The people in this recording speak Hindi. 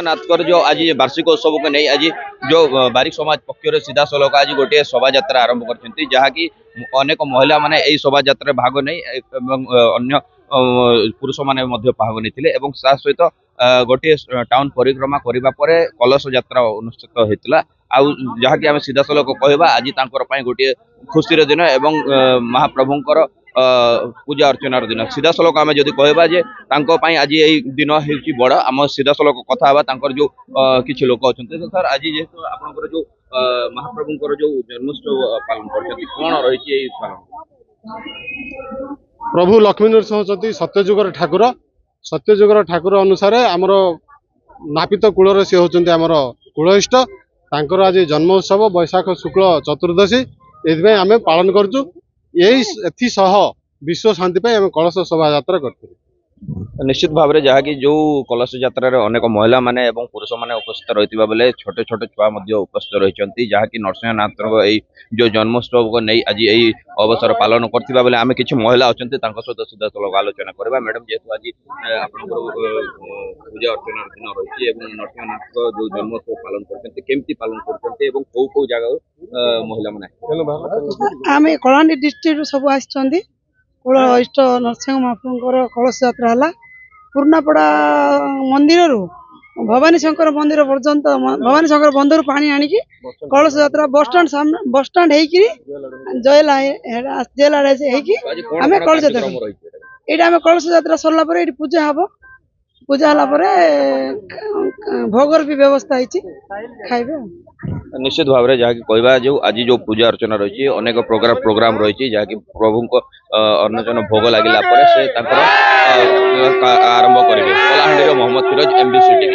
नाथकर जो आज वार्षिक उत्सव को नहीं आज जो बारिक समाज पक्ष सीधा सलख आज गोटे शोभा यात्रा आरंभ कर जहाँकि अनेक महिला माने यही शोभा यात्रा भाग नहीं अन्य पुरुष माने भाग नहीं सहित गोटे टाउन परिक्रमा करने कलश यात्रा अनुष्ठित होता जहाँकि आम सीधा सलख कहवा आज गोटे खुशी दिन एवं महाप्रभुंकर पूजा अर्चनार दिन सीधा सलख आम जदि कहवा आज यही दिन हो बड़ आम सीधा सलख कथा जो किसी लोक अच्छा तो सर आज जेहेतु आप जो महाप्रभुंकर जो जन्मोत्सव पालन कर रही प्रभु लक्ष्मी नरसिंह होती सत्यजुगर ठाकुर सत्यजुगर ठाकुर अनुसार आमर नापित कूलर सी होती आमर कूलइष्ट तांकर आज जन्मोत्सव बैशाख शुक्ल चतुर्दशी ये आम पालन करुँ यही विश्व शांति आम कलश शोभा यात्रा करते निश्चित भाव में जहाँकि जो कलश यात्रा अनेक महिला माने एवं पुरुष माने उपस्थित रही बेले छोटे छोटे छुआ उपस्थित रही जहाँकि नरसिंहनाथ जो जन्मोत्सव को नहीं आज यही अवसर पालन करथिबा बेले आमे किछि महिला अछंती तांको सहित सीधा सलख आलोचना करबा मैडम जेतु आज आपनकर पूजा अर्चना दिन रही एवं नरसिंहनाथ जो जन्मोत्सव पालन करछंती केमती पालन करछंती एवं को जगह महिला माने आमे कलाहांडी डिस्ट्रिक्ट सब आछंती कूल इष्ट नरसिंह महाप्रभुंकर कलश यात्रा है पूर्णापड़ा मंदिर रु भवानी शंकर मंदिर पर्यंत भवानी शंकर बंदर पानी आनिकी कलश यात्रा बस स्टाण्ड जेल आम कलश यात्रा ये आम कलश यात्रा सरला पूजा हम पूजा भोगर भी व्यवस्था खाइबे निश्चित भाव में जहाँकि कहवा जो आज जो पूजा अर्चना रही अनेक प्रोग्राम रही जहाँकि प्रभु को अन्नजन भोग लगे से आरंभ करेंगे कलाहांडी मोहम्मद फिरोज MBC TV।